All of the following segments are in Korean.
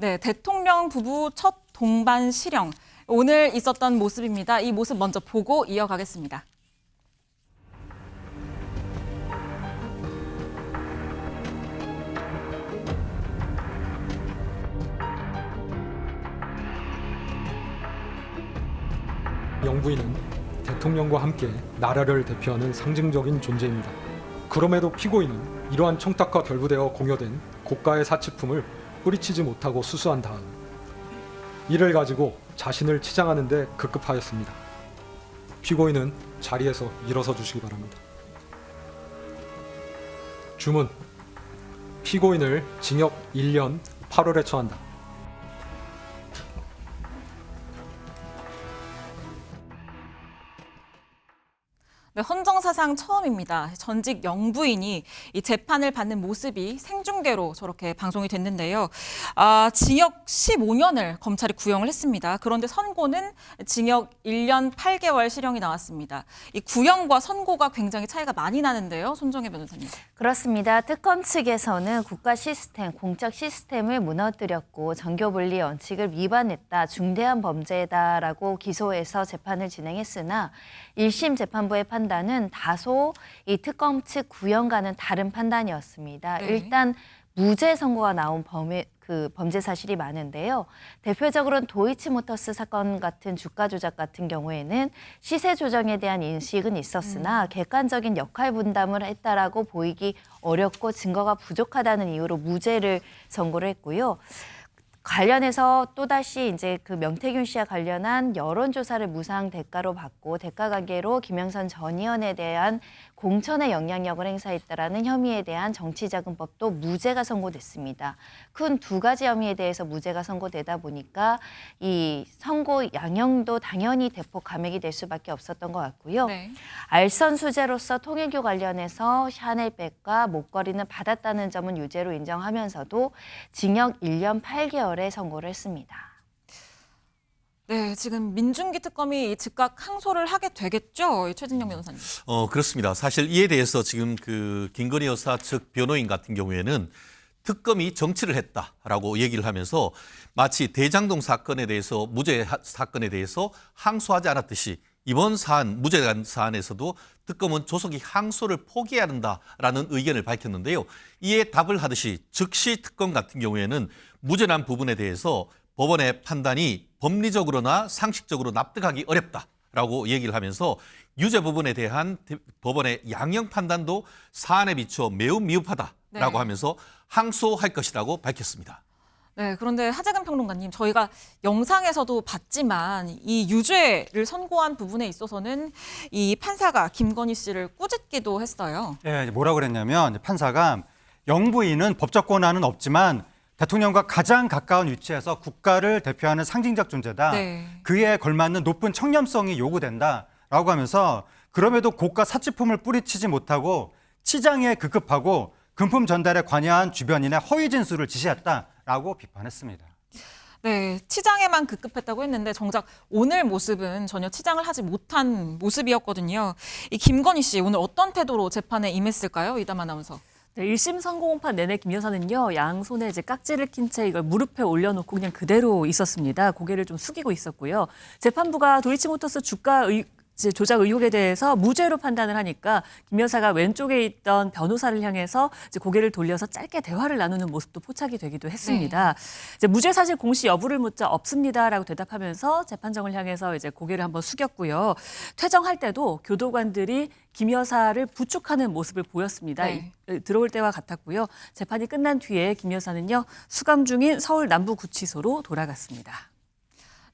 네, 대통령 부부 첫 동반 실형. 오늘 있었던 모습입니다. 이 모습 먼저 보고 이어가겠습니다. 영부인은 대통령과 함께 나라를 대표하는 상징적인 존재입니다. 그럼에도 피고인은 이러한 청탁과 결부되어 공여된 고가의 사치품을 뿌리치지 못하고 수수한 다음 이를 가지고 자신을 치장하는 데 급급하였습니다. 피고인은 자리에서 일어서 주시기 바랍니다. 주문. 피고인을 징역 1년 8월에 처한다. 네, 헌정사상 처음입니다. 전직 영부인이 이 재판을 받는 모습이 생중계로 저렇게 방송이 됐는데요. 징역 15년을 검찰이 구형을 했습니다. 그런데 선고는 징역 1년 8개월 실형이 나왔습니다. 이 구형과 선고가 굉장히 차이가 많이 나는데요. 손정혜 변호사님. 그렇습니다. 특검 측에서는 국가 시스템, 공적 시스템을 무너뜨렸고 정교분리 원칙을 위반했다, 중대한 범죄다라고 기소해서 재판을 진행했으나 1심 재판부의 판단은 다소 이 특검 측 구형과는 다른 판단이었습니다. 네. 일단 무죄 선고가 나온 범죄 사실이 많은데요. 대표적으로는 도이치모터스 사건 같은 주가 조작 같은 경우에는 시세 조정에 대한 인식은 있었으나 객관적인 역할 분담을 했다라고 보이기 어렵고 증거가 부족하다는 이유로 무죄를 선고를 했고요. 관련해서 또다시 이제 그 명태균 씨와 관련한 여론조사를 무상 대가로 받고 대가관계로 김영선 전 의원에 대한 공천의 영향력을 행사했다라는 혐의에 대한 정치자금법도 무죄가 선고됐습니다. 큰 두 가지 혐의에 대해서 무죄가 선고되다 보니까 이 선고 양형도 당연히 대폭 감액이 될 수밖에 없었던 것 같고요. 네. 알선 수재로서 통일교 관련해서 샤넬백과 목걸이는 받았다는 점은 유죄로 인정하면서도 징역 1년 8개월에 선고를 했습니다. 네, 지금 민중기 특검이 즉각 항소를 하게 되겠죠, 최진영 변호사님. 그렇습니다. 사실 이에 대해서 지금 그 김건희 여사 측 변호인 같은 경우에는 특검이 정치를 했다라고 얘기를 하면서 마치 대장동 사건에 대해서 무죄 사건에 대해서 항소하지 않았듯이 이번 사안, 무죄 사안에서도 특검은 조속히 항소를 포기해야 한다라는 의견을 밝혔는데요. 이에 답을 하듯이 즉시 특검 같은 경우에는 무죄란 부분에 대해서 법원의 판단이 법리적으로나 상식적으로 납득하기 어렵다라고 얘기를 하면서 유죄 부분에 대한 법원의 양형 판단도 사안에 비추어 매우 미흡하다라고 네. 하면서 항소할 것이라고 밝혔습니다. 네, 그런데 하재근 평론가님, 저희가 영상에서도 봤지만 이 유죄를 선고한 부분에 있어서는 이 판사가 김건희 씨를 꾸짖기도 했어요. 예, 뭐라고 그랬냐면 판사가 영부인은 법적 권한은 없지만 대통령과 가장 가까운 위치에서 국가를 대표하는 상징적 존재다. 네. 그에 걸맞는 높은 청렴성이 요구된다라고 하면서 그럼에도 고가 사치품을 뿌리치지 못하고 치장에 급급하고 금품 전달에 관여한 주변인의 허위 진술을 지시했다라고 비판했습니다. 네, 치장에만 급급했다고 했는데 정작 오늘 모습은 전혀 치장을 하지 못한 모습이었거든요. 이 김건희 씨 오늘 어떤 태도로 재판에 임했을까요? 이담 아나운서. 네, 1심 선고공판 내내 김 여사는요, 양손에 이제 깍지를 낀 채 이걸 무릎에 올려놓고 그냥 그대로 있었습니다. 고개를 좀 숙이고 있었고요. 재판부가 도이치모터스 주가 조작 의혹에 대해서 무죄로 판단을 하니까 김 여사가 왼쪽에 있던 변호사를 향해서 이제 고개를 돌려서 짧게 대화를 나누는 모습도 포착이 되기도 했습니다. 이제 무죄 사실 공시 여부를 묻자 없습니다라고 대답하면서 재판정을 향해서 이제 고개를 한번 숙였고요. 퇴정할 때도 교도관들이 김 여사를 부축하는 모습을 보였습니다. 네. 들어올 때와 같았고요. 재판이 끝난 뒤에 김 여사는요, 수감 중인 서울 남부구치소로 돌아갔습니다.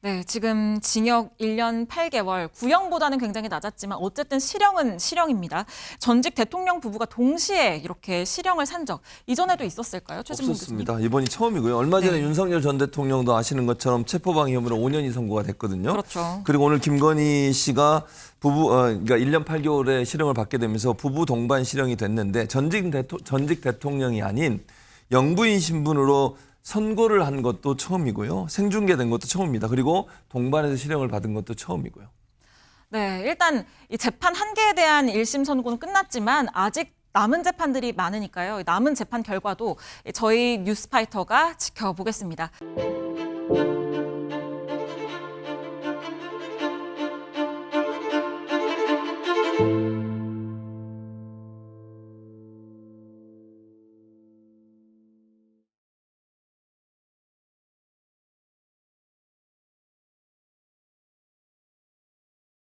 네, 지금 징역 1년 8개월, 구형보다는 굉장히 낮았지만 어쨌든 실형은 실형입니다. 전직 대통령 부부가 동시에 이렇게 실형을 산 적 이전에도 있었을까요? 최진봉 교수님. 없었습니다. 이번이 처음이고요. 얼마 전에 네. 윤석열 전 대통령도 아시는 것처럼 체포방해 혐의로 5년이 선고가 됐거든요. 그렇죠. 그리고 오늘 김건희 씨가 그러니까 1년 8개월의 실형을 받게 되면서 부부 동반 실형이 됐는데 전직 대통령이 아닌 영부인 신분으로 선고를 한 것도 처음이고요. 생중계된 것도 처음입니다. 그리고 동반해서 실형을 받은 것도 처음이고요. 네, 일단 이 재판 한 개에 대한 1심 선고는 끝났지만 아직 남은 재판들이 많으니까요. 남은 재판 결과도 저희 뉴스파이터가 지켜보겠습니다.